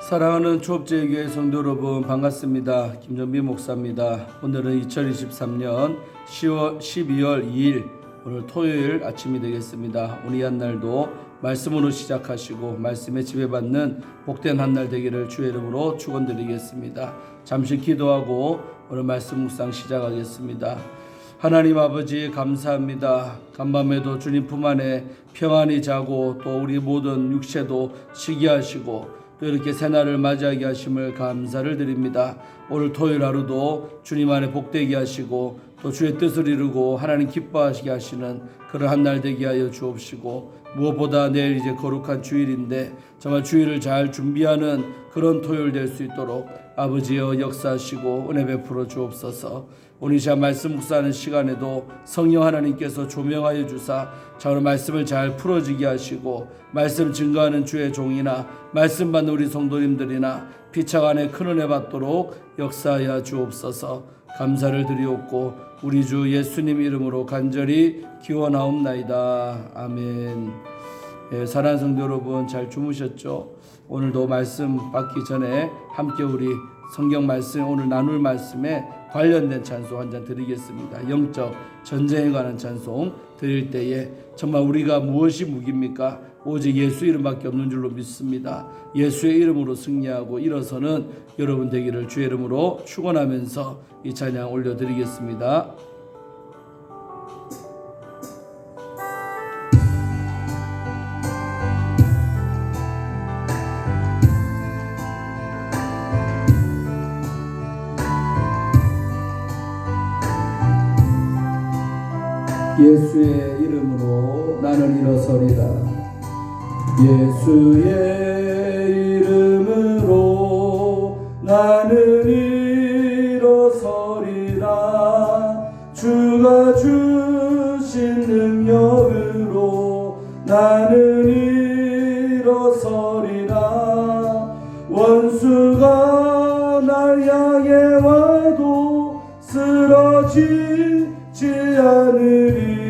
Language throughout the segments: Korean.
사랑하는 초업제교회 성도 여러분 반갑습니다. 김정빈 목사입니다. 오늘은 2023년 12월 2일 오늘 토요일 아침이 되겠습니다. 오늘 이 한날도 말씀으로 시작하시고 말씀에 지배받는 복된 한날 되기를 주의 이름으로 축원드리겠습니다. 잠시 기도하고 오늘 말씀 묵상 시작하겠습니다. 하나님 아버지 감사합니다. 간밤에도 주님 품 안에 평안히 자고 또 우리 모든 육체도 쉬게 하시고 또 이렇게 새날을 맞이하게 하심을 감사를 드립니다. 오늘 토요일 하루도 주님 안에 복되게 하시고 또 주의 뜻을 이루고 하나님 기뻐하시게 하시는 그런 한날 되게 하여 주옵시고 무엇보다 내일 이제 거룩한 주일인데 정말 주일을 잘 준비하는 그런 토요일 될 수 있도록 아버지여 역사하시고 은혜 베풀어 주옵소서. 오늘 이 말씀 묵상하는 시간에도 성령 하나님께서 조명하여 주사 자 오늘 말씀을 잘 풀어지게 하시고 말씀 증거하는 주의 종이나 말씀 받는 우리 성도님들이나 피차 안에 큰 은혜 받도록 역사하여 주옵소서. 감사를 드리옵고 우리 주 예수님 이름으로 간절히 기원하옵나이다. 아멘. 사랑하는 성도 여러분 잘 주무셨죠? 오늘도 말씀 받기 전에 함께 우리 성경 말씀 오늘 나눌 말씀에 관련된 찬송 한 잔 드리겠습니다. 영적 전쟁에 관한 찬송 드릴 때에 정말 우리가 무엇이 무기입니까? 오직 예수 이름밖에 없는 줄로 믿습니다. 예수의 이름으로 승리하고 일어서는 여러분 되기를 주의 이름으로 축원하면서 이 찬양 올려드리겠습니다. 예수의 이름으로 나는 일어서리라. 예수의 이름으로 나는 일어서리라. 주가 주신 능력으로 나는 일어서리라. 원수가 날 향해 와도 쓰러지지 않으리.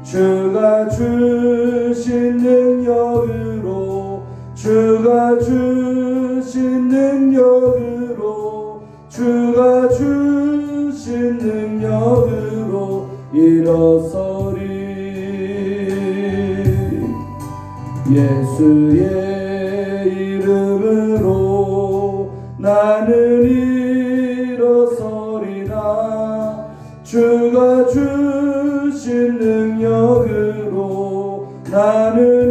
주가 주신 능력으로 주가 주신 능력으로 주가 주신 능력으로 일어서리. 예수의 이름으로 나는 일어서리라. 주가 주신 능력으로 나는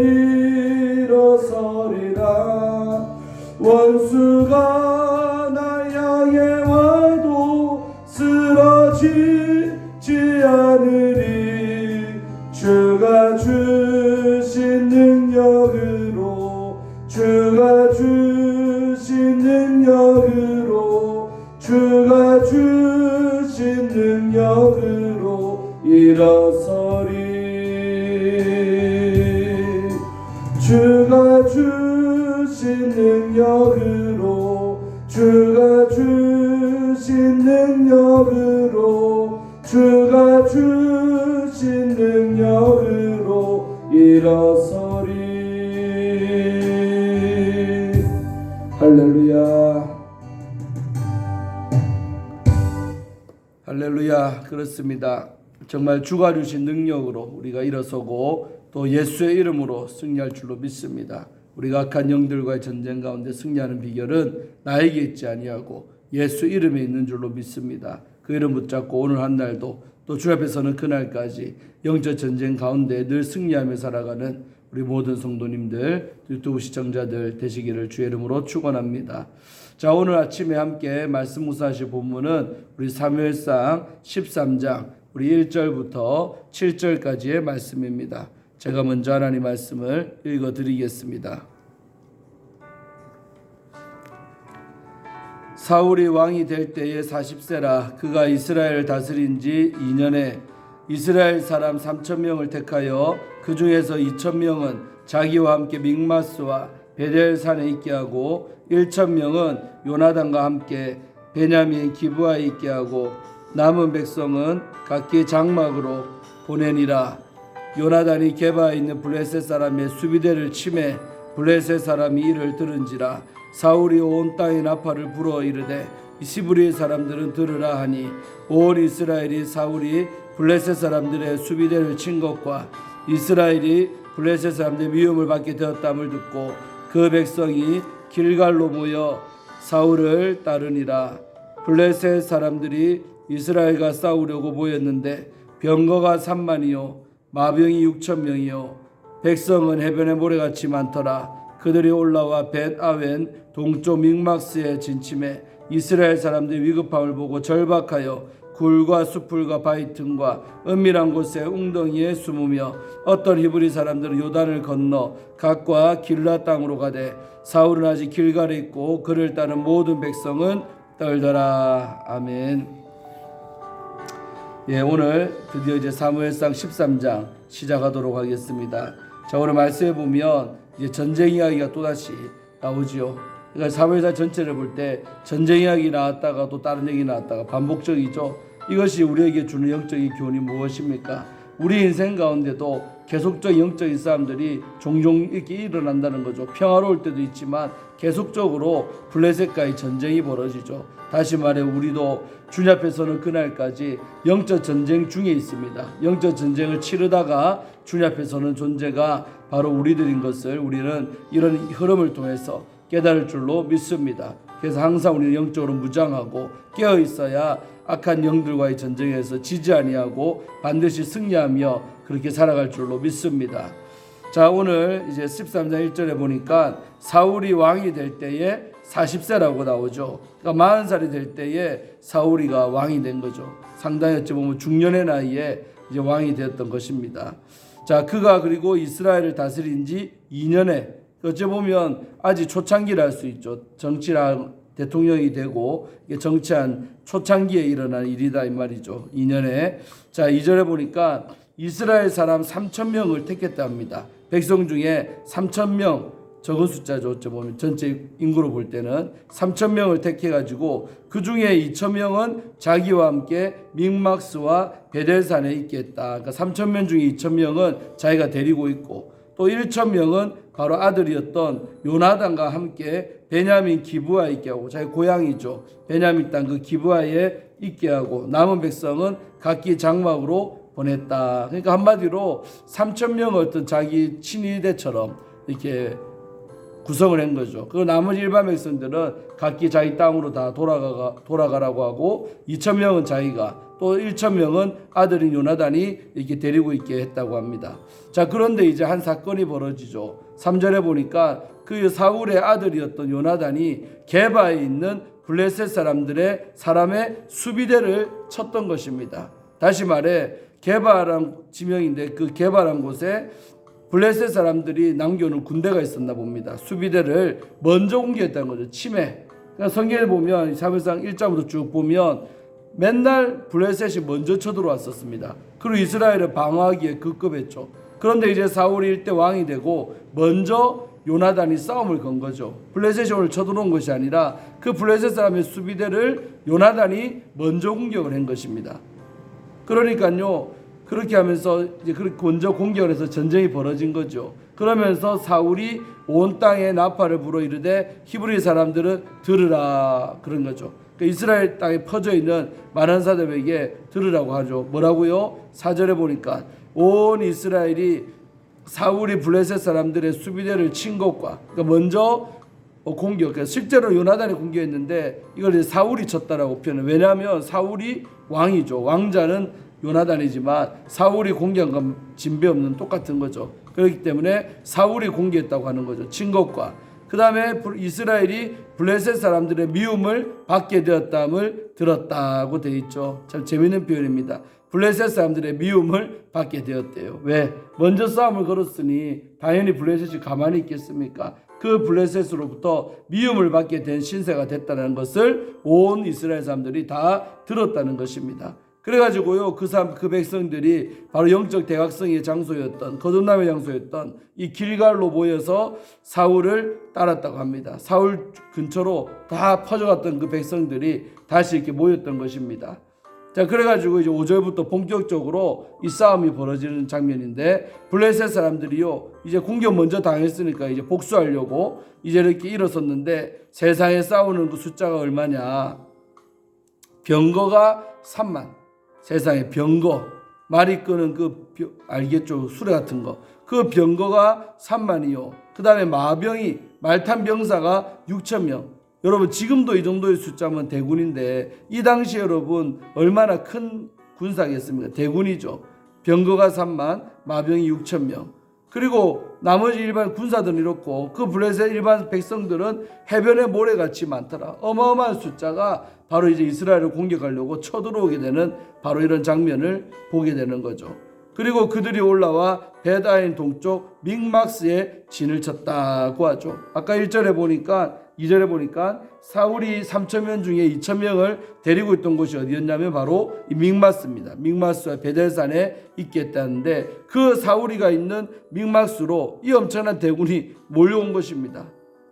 일어서리라. 원수가 날 향해 와도 쓰러지지 않으리. 주가 주신 능력으로 주가 주신 능력으로 주가 주신 능력으로 일어서리. 주가 주신 능력으로 주가 주신 능력으로 주가 주신 능력으로 일어서리. 할렐루야. 할렐루야. 그렇습니다. 정말 주가 주신 능력으로 우리가 일어서고 또 예수의 이름으로 승리할 줄로 믿습니다. 우리가 악한 영들과의 전쟁 가운데 승리하는 비결은 나에게 있지 아니하고 예수 이름에 있는 줄로 믿습니다. 그 이름 붙잡고 오늘 한 날도 또 주 앞에 서는 그날까지 영적 전쟁 가운데 늘 승리하며 살아가는 우리 모든 성도님들, 유튜브 시청자들 되시기를 주의 이름으로 축원합니다. 자, 오늘 아침에 함께 말씀 묵상하실 본문은 우리 사무엘상 13장 우리 1절부터 7절까지의 말씀입니다. 제가 먼저 하나님 말씀을 읽어드리겠습니다. 사울이 왕이 될 때에 40세라. 그가 이스라엘을 다스린 지 2년에 이스라엘 사람 3,000명을 택하여 그 중에서 2,000명은 자기와 함께 믹마스와 베델산에 있게 하고 1,000명은 요나단과 함께 베냐민 기브아에 있게 하고 남은 백성은 각기 장막으로 보내니라. 요나단이 게바에 있는 블레셋 사람의 수비대를 침해 블레셋 사람이 이를 들은지라. 사울이 온 땅의 나팔을 불어 이르되 시브리의 사람들은 들으라 하니 온 이스라엘이 사울이 블레셋 사람들의 수비대를 친 것과 이스라엘이 블레셋 사람들의 미움을 받게 되었담을 듣고 그 백성이 길갈로 모여 사울을 따르니라. 블레셋 사람들이 이스라엘과 싸우려고 모였는데 병거가 3만이요 마병이 6,000명이요 백성은 해변의 모래같이 많더라. 그들이 올라와 벳아웬 동쪽 믹막스에 진침해 이스라엘 사람들의 위급함을 보고 절박하여 굴과 수풀과 바위 틈과 은밀한 곳에 웅덩이에 숨으며 어떤 히브리 사람들은 요단을 건너 각과 길라 땅으로 가되 사울은 아직 길갈에 있고 그를 따른 모든 백성은 떨더라. 아멘. 예, 오늘 드디어 이제 사무엘상 13장 시작하도록 하겠습니다. 자, 오늘 말씀해 보면 이제 전쟁 이야기가 또다시 나오지요. 그러니까 사무엘상 전체를 볼 때 전쟁 이야기 나왔다가 또 다른 얘기 나왔다가 반복적이죠. 이것이 우리에게 주는 영적인 교훈이 무엇입니까? 우리 인생 가운데도 계속적인 영적인 싸움들이 종종 이렇게 일어난다는 거죠. 평화로울 때도 있지만 계속적으로 블레셋과의 전쟁이 벌어지죠. 다시 말해 우리도 주님 앞에 서는 그날까지 영적 전쟁 중에 있습니다. 영적 전쟁을 치르다가 주님 앞에 서는 존재가 바로 우리들인 것을 우리는 이런 흐름을 통해서 깨달을 줄로 믿습니다. 그래서 항상 우리는 영적으로 무장하고 깨어 있어야 악한 영들과의 전쟁에서 지지 아니하고 반드시 승리하며 그렇게 살아갈 줄로 믿습니다. 자, 오늘 이제 13장 1절에 보니까 사울이 왕이 될 때에 40세라고 나오죠. 그러니까 40살이 될 때에 사울이가 왕이 된 거죠. 상당히 어찌 보면 중년의 나이에 이제 왕이 되었던 것입니다. 자, 그가 그리고 이스라엘을 다스린 지 2년에 어찌 보면 아직 초창기라 할 수 있죠. 정치랑 대통령이 되고 정치한 초창기에 일어난 일이다 이 말이죠. 2년에. 자, 2절에 보니까 이스라엘 사람 3,000명을 택했다 합니다. 백성 중에 3,000명, 적은 숫자죠. 어찌 보면 전체 인구로 볼 때는 3,000명을 택해가지고 그 중에 2,000명은 자기와 함께 믹막스와 베델산에 있겠다. 그러니까 3,000명 중에 2,000명은 자기가 데리고 있고 또 1,000명은 바로 아들이었던 요나단과 함께 베냐민 기브아에 있게 하고 자기 고향이죠. 베냐민 땅 그 기브아에 있게 하고 남은 백성은 각기 장막으로 보냈다. 그러니까 한마디로 3,000명을 어떤 자기 친위대처럼 이렇게 구성을 한 거죠. 그 나머지 일반 백성들은 각기 자기 땅으로 다 돌아가라고 하고 2,000명은 자기가 또 1,000명은 아들인 요나단이 이렇게 데리고 있게 했다고 합니다. 자, 그런데 이제 한 사건이 벌어지죠. 3절에 보니까 그 사울의 아들이었던 요나단이 게바에 있는 블레셋 사람의 수비대를 쳤던 것입니다. 다시 말해 게바란 지명인데 그 게바란 곳에 블레셋 사람들이 남겨놓은 군대가 있었나 봅니다. 수비대를 먼저 공격했다는 거죠. 침해. 그러니까 성경에 보면 사무엘상 1장부터 쭉 보면 맨날 블레셋이 먼저 쳐들어왔었습니다. 그리고 이스라엘을 방어하기에 급급했죠. 그런데 이제 사울이 일대 왕이 되고 먼저 요나단이 싸움을 건 거죠. 블레셋이 오늘 쳐들어온 것이 아니라 그 블레셋 사람의 수비대를 요나단이 먼저 공격을 한 것입니다. 그러니까요, 그렇게 하면서 이제 그렇게 먼저 공격을 해서 전쟁이 벌어진 거죠. 그러면서 사울이 온 땅에 나팔을 불어 이르되 히브리 사람들은 들으라 그런 거죠. 그러니까 이스라엘 땅에 퍼져 있는 많은 사람에게 들으라고 하죠. 뭐라고요? 4절에 보니까 온 이스라엘이 사울이 블레셋 사람들의 수비대를 친 것과 그러니까 먼저 공격, 그러니까 실제로 요나단이 공격했는데 이걸 이제 사울이 쳤다라고 표현해요. 왜냐하면 사울이 왕이죠. 왕자는 요나단이지만 사울이 공격한 건 진배 없는 똑같은 거죠. 그렇기 때문에 사울이 공격했다고 하는 거죠. 친 것과 그 다음에 이스라엘이 블레셋 사람들의 미움을 받게 되었다함을 들었다고 되어 있죠. 참 재미있는 표현입니다. 블레셋 사람들의 미움을 받게 되었대요. 왜? 먼저 싸움을 걸었으니 당연히 블레셋이 가만히 있겠습니까? 그 블레셋으로부터 미움을 받게 된 신세가 됐다는 것을 온 이스라엘 사람들이 다 들었다는 것입니다. 그래가지고요, 그 백성들이 바로 영적 대각성의 장소였던, 거듭남의 장소였던 이 길갈로 모여서 사울을 따랐다고 합니다. 사울 근처로 다 퍼져갔던 그 백성들이 다시 이렇게 모였던 것입니다. 자, 그래가지고 이제 5절부터 본격적으로 이 싸움이 벌어지는 장면인데, 블레셋 사람들이요 이제 공격 먼저 당했으니까 이제 복수하려고 이제 이렇게 일어섰는데, 세상에 싸우는 그 숫자가 얼마냐? 병거가 3만. 세상에 병거, 말이 끄는 알겠죠? 수레 같은 거. 그 병거가 3만이요. 그 다음에 마병이, 말탄 병사가 6천 명. 여러분, 지금도 이 정도의 숫자면 대군인데, 이 당시 여러분 얼마나 큰 군사겠습니까? 대군이죠. 병거가 3만, 마병이 6천 명. 그리고 나머지 일반 군사들은 이렇고, 그 블레셋 일반 백성들은 해변에 모래같이 많더라. 어마어마한 숫자가 바로 이제 이스라엘을 공격하려고 쳐들어오게 되는 바로 이런 장면을 보게 되는 거죠. 그리고 그들이 올라와 베다인 동쪽 믹막스에 진을 쳤다고 하죠. 아까 1절에 보니까, 2절에 보니까 사울이 3,000명 중에 2,000명을 데리고 있던 곳이 어디였냐면 바로 이 믹마스입니다. 믹마스와 베델산에 있겠다는데, 그 사울이가 있는 믹마스로 이 엄청난 대군이 몰려온 것입니다.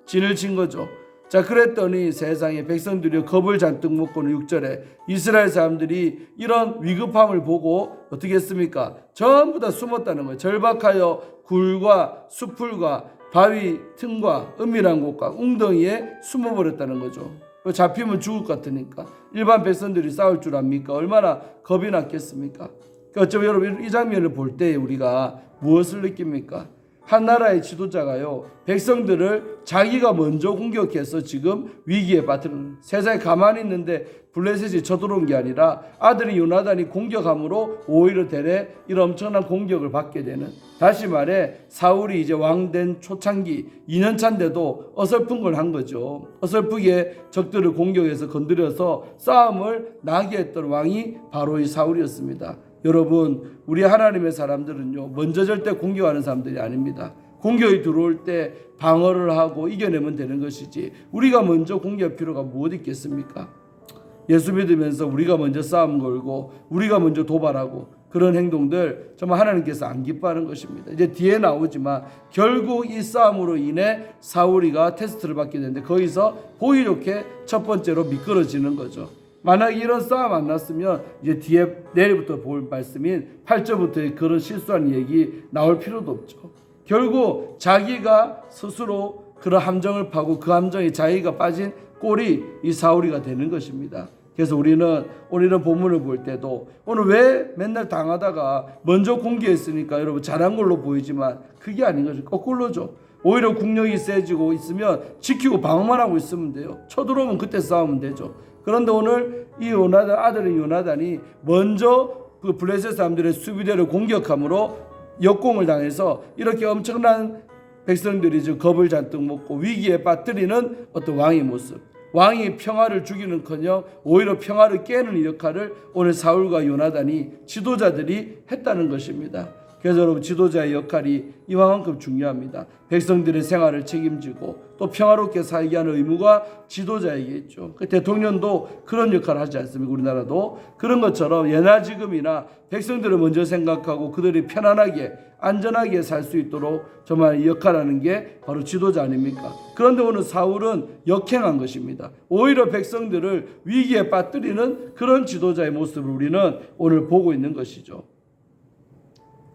진을 친 거죠. 자, 그랬더니 세상에 백성들이 겁을 잔뜩 먹고는 6절에 이스라엘 사람들이 이런 위급함을 보고 어떻게 했습니까? 전부 다 숨었다는 거예요. 절박하여 굴과 수풀과 바위 틈과 은밀한 곳과 웅덩이에 숨어버렸다는 거죠. 잡히면 죽을 것 같으니까. 일반 백성들이 싸울 줄 압니까? 얼마나 겁이 났겠습니까? 어쩌면 여러분, 이 장면을 볼 때 우리가 무엇을 느낍니까? 한 나라의 지도자가요, 백성들을 자기가 먼저 공격해서 지금 위기에 빠뜨리는, 세상에 가만히 있는데 블레셋이 쳐들어온 게 아니라 아들이 요나단이 공격함으로 오히려 되레 이런 엄청난 공격을 받게 되는, 다시 말해 사울이 이제 왕된 초창기 2년 차인데도 어설픈 걸 한 거죠. 어설프게 적들을 공격해서 건드려서 싸움을 나게 했던 왕이 바로 이 사울이었습니다. 여러분, 우리 하나님의 사람들은요, 먼저 절대 공격하는 사람들이 아닙니다. 공격이 들어올 때 방어를 하고 이겨내면 되는 것이지, 우리가 먼저 공격할 필요가 무엇 있겠습니까? 예수 믿으면서 우리가 먼저 싸움 걸고 우리가 먼저 도발하고 그런 행동들 정말 하나님께서 안 기뻐하는 것입니다. 이제 뒤에 나오지만 결국 이 싸움으로 인해 사울이가 테스트를 받게 되는데, 거기서 보기 좋게 첫 번째로 미끄러지는 거죠. 만약 이런 싸움 안 났으면 이제 뒤에 내일부터 볼 말씀인 8절부터의 그런 실수한 얘기 나올 필요도 없죠. 결국 자기가 스스로 그런 함정을 파고 그 함정에 자기가 빠진 꼴이 이 사울이가 되는 것입니다. 그래서 우리는 오늘 이런 본문을 볼 때도, 오늘 왜 맨날 당하다가 먼저 공개했으니까 여러분 잘한 걸로 보이지만 그게 아닌 거죠. 거꾸로죠. 오히려 국력이 세지고 있으면 지키고 방어만 하고 있으면 돼요. 쳐들어오면 그때 싸우면 되죠. 그런데 오늘 이 요나단, 아들인 요나단이 먼저 그 블레셋 사람들의 수비대를 공격함으로 역공을 당해서 이렇게 엄청난 백성들이 지금 겁을 잔뜩 먹고 위기에 빠뜨리는 어떤 왕의 모습, 왕이 평화를 주기는커녕 오히려 평화를 깨는 역할을 오늘 사울과 요나단이, 지도자들이 했다는 것입니다. 그래서 여러분, 지도자의 역할이 이만큼 중요합니다. 백성들의 생활을 책임지고 또 평화롭게 살게 하는 의무가 지도자에게 있죠. 그 대통령도 그런 역할을 하지 않습니까? 우리나라도 그런 것처럼 예나 지금이나 백성들을 먼저 생각하고 그들이 편안하게 안전하게 살 수 있도록 정말 역할하는 게 바로 지도자 아닙니까? 그런데 오늘 사울은 역행한 것입니다. 오히려 백성들을 위기에 빠뜨리는 그런 지도자의 모습을 우리는 오늘 보고 있는 것이죠.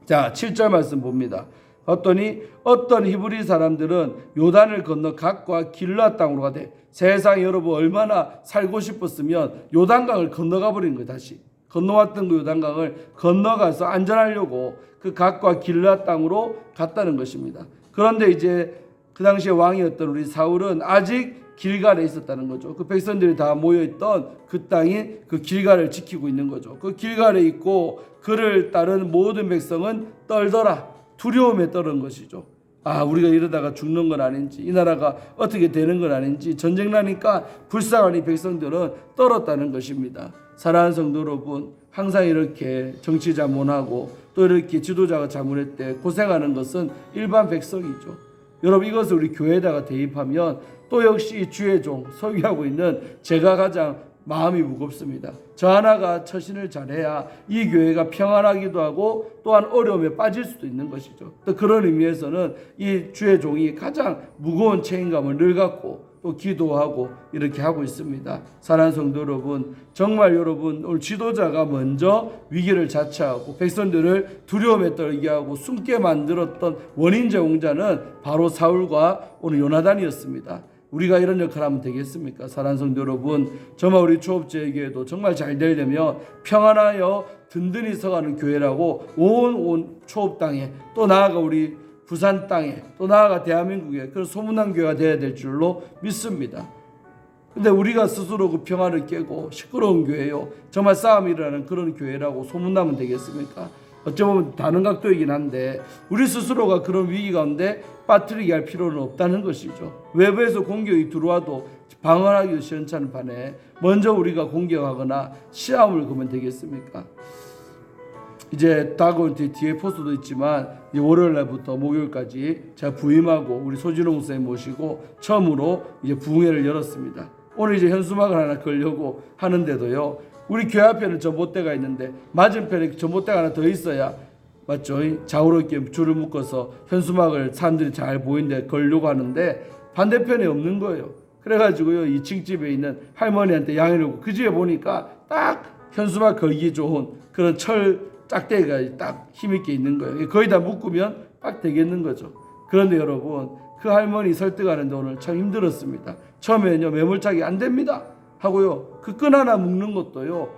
자, 7절 말씀 봅니다. 봤더니 어떤 히브리 사람들은 요단을 건너 갓과 길르앗 땅으로 가되, 세상에 여러분 얼마나 살고 싶었으면 요단강을 건너가 버린 거예요. 다시 건너왔던 그 요단강을 건너가서 안전하려고 그 갓과 길르앗 땅으로 갔다는 것입니다. 그런데 이제 그 당시에 왕이었던 우리 사울은 아직 길갈에 있었다는 거죠. 그 백성들이 다 모여있던 그 땅인 그 길갈을 지키고 있는 거죠. 그 길갈에 있고 그를 따른 모든 백성은 떨더라. 두려움에 떨은 것이죠. 아, 우리가 이러다가 죽는 건 아닌지, 이 나라가 어떻게 되는 건 아닌지, 전쟁 나니까 불쌍한 이 백성들은 떨었다는 것입니다. 사랑하는 성도 여러분, 항상 이렇게 정치 자문하고 또 이렇게 지도자가 자문할 때 고생하는 것은 일반 백성이죠. 여러분, 이것을 우리 교회에다가 대입하면 또 역시 주의 종 설교하고 있는 제가 가장 마음이 무겁습니다. 저 하나가 처신을 잘해야 이 교회가 평안하기도 하고 또한 어려움에 빠질 수도 있는 것이죠. 또 그런 의미에서는 이 주의 종이 가장 무거운 책임감을 늘 갖고 또 기도하고 이렇게 하고 있습니다. 사랑하는 성도 여러분, 정말 여러분 오늘 지도자가 먼저 위기를 자처하고 백성들을 두려움에 떨게 하고 숨게 만들었던 원인 제공자는 바로 사울과 오늘 요나단이었습니다. 우리가 이런 역할을 하면 되겠습니까? 사랑하는 성도 여러분, 정말 우리 초업제에게도 정말 잘 되려면 평안하여 든든히 서가는 교회라고 온 초업 땅에, 또 나아가 우리 부산 땅에, 또 나아가 대한민국에 그런 소문난 교회가 되어야 될 줄로 믿습니다. 근데 우리가 스스로 그 평안을 깨고 시끄러운 교회요, 정말 싸움이 일어나는 그런 교회라고 소문나면 되겠습니까? 어쩌면 다른 각도이긴 한데 우리 스스로가 그런 위기 가운데 빠뜨리게 할 필요는 없다는 것이죠. 외부에서 공격이 들어와도 방어하기도 시원찮은 판에 먼저 우리가 공격하거나 시험을 걸면 되겠습니까? 이제 다가올 뒤에 포스도 있지만 월요일 날부터 목요일까지 제가 부임하고 우리 소진홍 선생님 모시고 처음으로 이제 부흥회를 열었습니다. 오늘 이제 현수막을 하나 걸려고 하는데도요, 우리 교회 앞에는 전봇대가 있는데 맞은편에 전봇대가 하나 더 있어야 맞죠? 좌우로 이렇게 줄을 묶어서 현수막을 사람들이 잘 보이는데 걸려고 하는데 반대편에 없는 거예요. 그래가지고요, 2층 집에 있는 할머니한테 양해를 하고 그 집에 보니까 딱 현수막 걸기 좋은 그런 철 짝대기가 딱 힘있게 있는 거예요. 거의 다 묶으면 딱 되겠는 거죠. 그런데 여러분, 그 할머니 설득하는데 오늘 참 힘들었습니다. 처음에는요, 매몰차게 안 됩니다 하고요, 그 끈 하나 묶는 것도요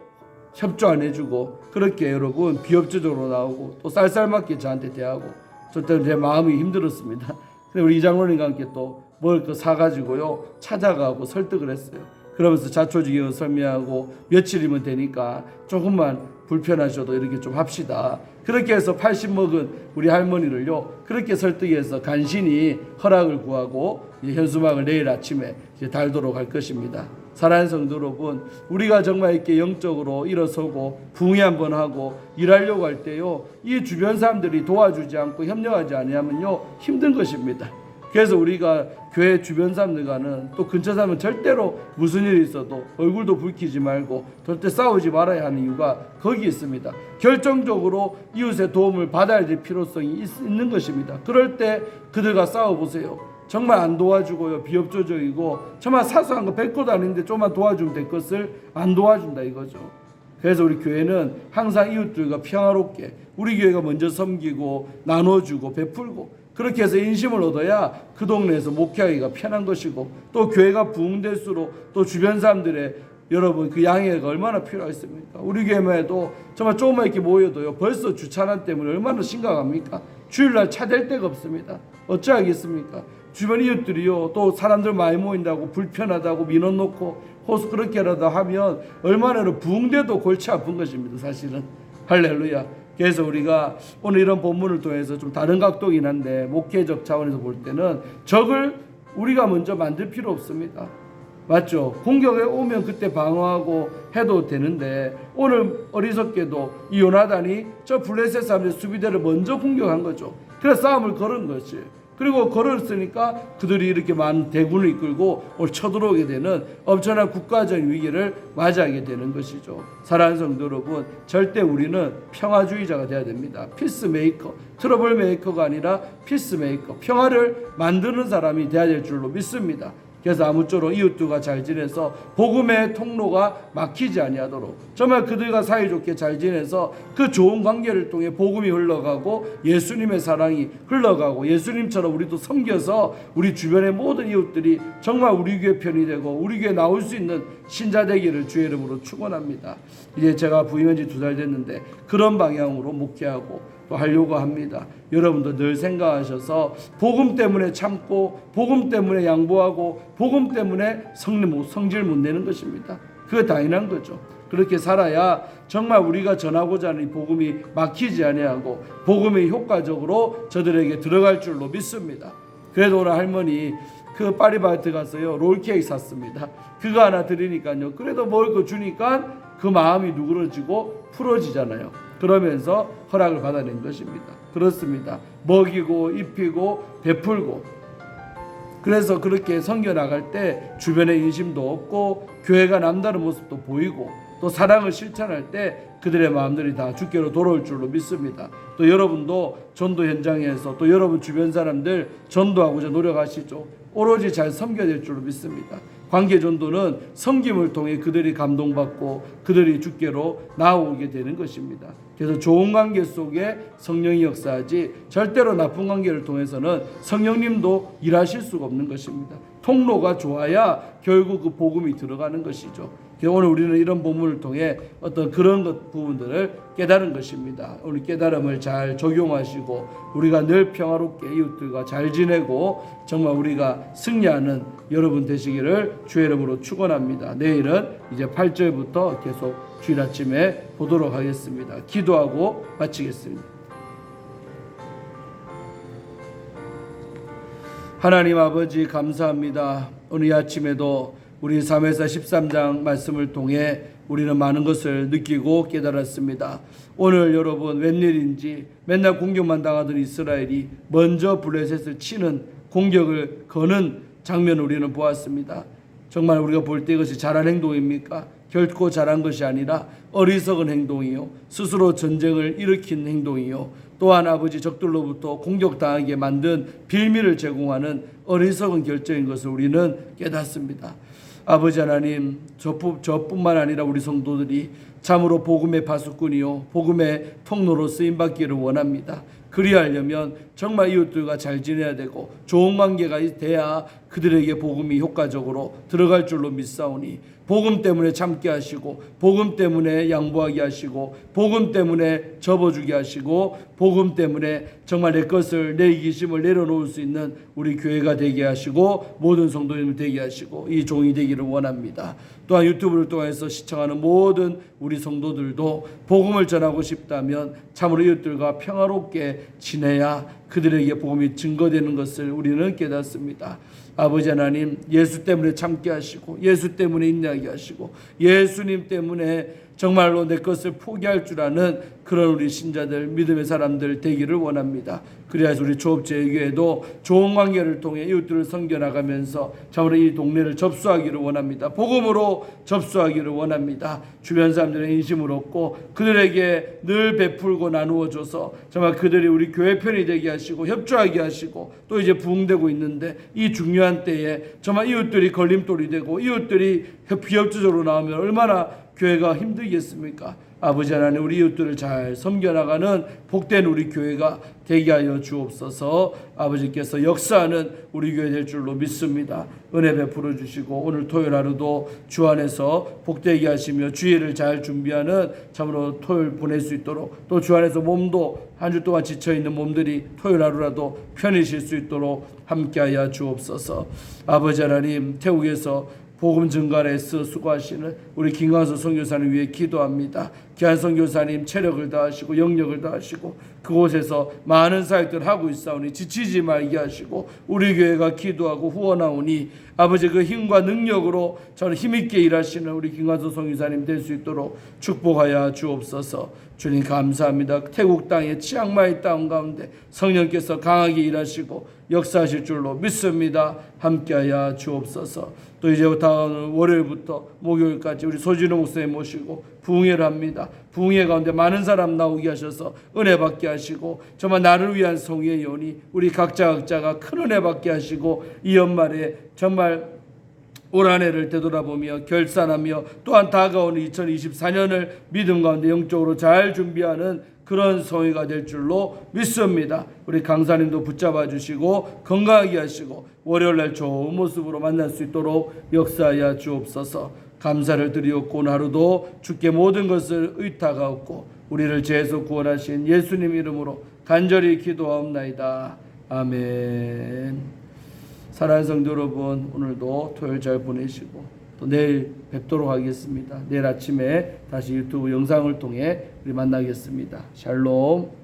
협조 안 해주고, 그렇게 여러분 비협조적으로 나오고 또 쌀쌀맞게 저한테 대하고, 저 때문에 제 마음이 힘들었습니다. 근데 우리 이장로님과 함께 또 뭘 사가지고요 찾아가고 설득을 했어요. 그러면서 자초지경을 설명하고 며칠이면 되니까 조금만 불편하셔도 이렇게 좀 합시다. 그렇게 해서 80 먹은 우리 할머니를요 그렇게 설득해서 간신히 허락을 구하고 현수막을 내일 아침에 달도록 할 것입니다. 사랑하는 성도 여러분, 우리가 정말 이렇게 영적으로 일어서고 부흥회 한번 하고 일하려고 할 때요, 이 주변 사람들이 도와주지 않고 협력하지 않으면요 힘든 것입니다. 그래서 우리가 교회 주변 사람들과는 또 근처 사람은 절대로 무슨 일이 있어도 얼굴도 붉히지 말고 절대 싸우지 말아야 하는 이유가 거기 있습니다. 결정적으로 이웃의 도움을 받아야 될 필요성이 있는 것입니다. 그럴 때 그들과 싸워보세요. 정말 안 도와주고요, 비협조적이고 정말 사소한 거 100것도 아닌데 좀만 도와주면 될 것을 안 도와준다 이거죠. 그래서 우리 교회는 항상 이웃들과 평화롭게 우리 교회가 먼저 섬기고 나눠주고 베풀고 그렇게 해서 인심을 얻어야 그 동네에서 목회하기가 편한 것이고, 또 교회가 부흥될수록 또 주변 사람들의 여러분 그 양해가 얼마나 필요하겠습니까? 우리 교회만 해도 정말 조금만 이렇게 모여도요 벌써 주차난 때문에 얼마나 심각합니까? 주일날 차 댈 데가 없습니다. 어찌하겠습니까? 주변 이웃들이요 또 사람들 많이 모인다고 불편하다고 민원 놓고 호수 그렇게라도 하면 얼마나 부흥돼도 골치 아픈 것입니다. 사실은. 할렐루야. 그래서 우리가 오늘 이런 본문을 통해서 좀 다른 각도이긴 한데 목회적 차원에서 볼 때는 적을 우리가 먼저 만들 필요 없습니다. 맞죠? 공격에 오면 그때 방어하고 해도 되는데 오늘 어리석게도 이 요나단이 저 블레셋 사람들의 수비대를 먼저 공격한 거죠. 그래서 싸움을 걸은 것이. 그리고 걸었으니까 그들이 이렇게 많은 대군을 이끌고 오늘 쳐들어오게 되는 엄청난 국가적인 위기를 맞이하게 되는 것이죠. 사랑하는 성도 여러분, 절대 우리는 평화주의자가 되어야 됩니다. 피스메이커, 트러블 메이커가 아니라 피스메이커, 평화를 만드는 사람이 되어야 될 줄로 믿습니다. 그래서 아무쪼록 이웃들과 잘 지내서 복음의 통로가 막히지 아니하도록 정말 그들과 사이좋게 잘 지내서 그 좋은 관계를 통해 복음이 흘러가고 예수님의 사랑이 흘러가고 예수님처럼 우리도 섬겨서 우리 주변의 모든 이웃들이 정말 우리 교회 편이 되고 우리 교회 나올 수 있는 신자 되기를 주의 이름으로 축원합니다. 이제 제가 부임한 지 2달 됐는데 그런 방향으로 목회하고 또 하려고 합니다. 여러분도 늘 생각하셔서 복음 때문에 참고 복음 때문에 양보하고 복음 때문에 성질 못 내는 것입니다. 그거 당연한 거죠. 그렇게 살아야 정말 우리가 전하고자 하는 이 복음이 막히지 아니하고 복음이 효과적으로 저들에게 들어갈 줄로 믿습니다. 그래도 오늘 할머니 그 파리바게뜨 가서요 롤케이크 샀습니다. 그거 하나 드리니까요 그래도 먹을 거 주니까 그 마음이 누그러지고 풀어지잖아요. 그러면서 허락을 받아낸 것입니다. 그렇습니다. 먹이고 입히고 베풀고 그래서 그렇게 섬겨 나갈 때 주변에 인심도 없고 교회가 남다른 모습도 보이고 또 사랑을 실천할 때 그들의 마음들이 다 주께로 돌아올 줄로 믿습니다. 또 여러분도 전도 현장에서 또 여러분 주변 사람들 전도하고자 노력하시죠. 오로지 잘 섬겨야 될 줄로 믿습니다. 관계전도는 섬김을 통해 그들이 감동받고 그들이 주께로 나오게 되는 것입니다. 그래서 좋은 관계 속에 성령이 역사하지 절대로 나쁜 관계를 통해서는 성령님도 일하실 수가 없는 것입니다. 통로가 좋아야 결국 그 복음이 들어가는 것이죠. 오늘 우리는 이런 본문을 통해 어떤 그런 부분들을 깨달은 것입니다. 오늘 깨달음을 잘 적용하시고 우리가 늘 평화롭게 이웃들과 잘 지내고 정말 우리가 승리하는 여러분 되시기를 주의 이름으로 축원합니다. 내일은 이제 8절부터 계속 주일 아침에 보도록 하겠습니다. 기도하고 마치겠습니다. 하나님 아버지 감사합니다. 오늘 아침에도 우리 사무엘상 13장 말씀을 통해 우리는 많은 것을 느끼고 깨달았습니다. 오늘 여러분 웬일인지 맨날 공격만 당하던 이스라엘이 먼저 블레셋을 치는 공격을 거는 장면을 우리는 보았습니다. 정말 우리가 볼 때 이것이 잘한 행동입니까? 결코 잘한 것이 아니라 어리석은 행동이요, 스스로 전쟁을 일으킨 행동이요, 또한 아버지 적들로부터 공격당하게 만든 빌미를 제공하는 어리석은 결정인 것을 우리는 깨닫습니다. 아버지 하나님, 저뿐만 아니라 우리 성도들이 참으로 복음의 파수꾼이요 복음의 통로로 쓰임받기를 원합니다. 그리하려면 정말 이웃들과 잘 지내야 되고 좋은 관계가 돼야 그들에게 복음이 효과적으로 들어갈 줄로 믿사오니 복음 때문에 참게 하시고 복음 때문에 양보하게 하시고 복음 때문에 접어주게 하시고 복음 때문에 정말 내 것을 내 이기심을 내려놓을 수 있는 우리 교회가 되게 하시고 모든 성도님을 되게 하시고 이 종이 되기를 원합니다. 또한 유튜브를 통해서 시청하는 모든 우리 성도들도 복음을 전하고 싶다면 참으로 이웃들과 평화롭게 지내야 그들에게 복음이 증거되는 것을 우리는 깨닫습니다. 아버지 하나님, 예수 때문에 참게 하시고 예수 때문에 인내하게 하시고 예수님 때문에 정말로 내 것을 포기할 줄 아는 그런 우리 신자들, 믿음의 사람들 되기를 원합니다. 그래야지 우리 조업제교회도 좋은 관계를 통해 이웃들을 섬겨나가면서 참으로 이 동네를 접수하기를 원합니다. 복음으로 접수하기를 원합니다. 주변 사람들의 인심을 얻고 그들에게 늘 베풀고 나누어줘서 정말 그들이 우리 교회 편이 되게 하시고 협조하게 하시고 또 이제 부흥되고 있는데 이 중요한 때에 정말 이웃들이 걸림돌이 되고 이웃들이 비협조적으로 나오면 얼마나 교회가 힘들겠습니까? 아버지 하나님, 우리 이웃들을 잘 섬겨나가는 복된 우리 교회가 되게 하여 주옵소서. 아버지께서 역사하는 우리 교회 될 줄로 믿습니다. 은혜 베풀어 주시고 오늘 토요일 하루도 주 안에서 복되게 하시며 주일을 잘 준비하는 참으로 토요일 보낼 수 있도록 또 주 안에서 몸도 한 주 동안 지쳐있는 몸들이 토요일 하루라도 편히 쉴 수 있도록 함께하여 주옵소서. 아버지 하나님, 태국에서 복음 증가에 수고하시는 우리 김광수 선교사님 위해 기도합니다. 귀한 선교사님 체력을 다하시고 영력을 다하시고 그곳에서 많은 사역들을 하고 있사오니 지치지 말게 하시고 우리 교회가 기도하고 후원하오니 아버지 그 힘과 능력으로 저는 힘있게 일하시는 우리 김광수 선교사님 될 수 있도록 축복하여 주옵소서. 주님 감사합니다. 태국 땅의 치앙마이 땅 가운데 성령께서 강하게 일하시고 역사하실 줄로 믿습니다. 함께하여 주옵소서. 또 이제 다음 월요일부터 목요일까지 우리 소진호 목사님 모시고 부흥회를 합니다. 부흥회 가운데 많은 사람 나오게 하셔서 은혜 받게 하시고 정말 나를 위한 성의의 연이 우리 각자가 큰 은혜 받게 하시고 이 연말에 정말 올 한 해를 되돌아보며 결산하며 또한 다가오는 2024년을 믿음 가운데 영적으로 잘 준비하는 그런 성회가 될 줄로 믿습니다. 우리 강사님도 붙잡아 주시고 건강하게 하시고 월요일날 좋은 모습으로 만날 수 있도록 역사하여 주옵소서. 감사를 드리옵고 오늘 하루도 주께 모든 것을 의탁하옵고 우리를 죄에서 구원하신 예수님 이름으로 간절히 기도하옵나이다. 아멘. 사랑하는 성도 여러분, 오늘도 토요일 잘 보내시고 또 내일 뵙도록 하겠습니다. 내일 아침에 다시 유튜브 영상을 통해 우리 만나겠습니다. 샬롬.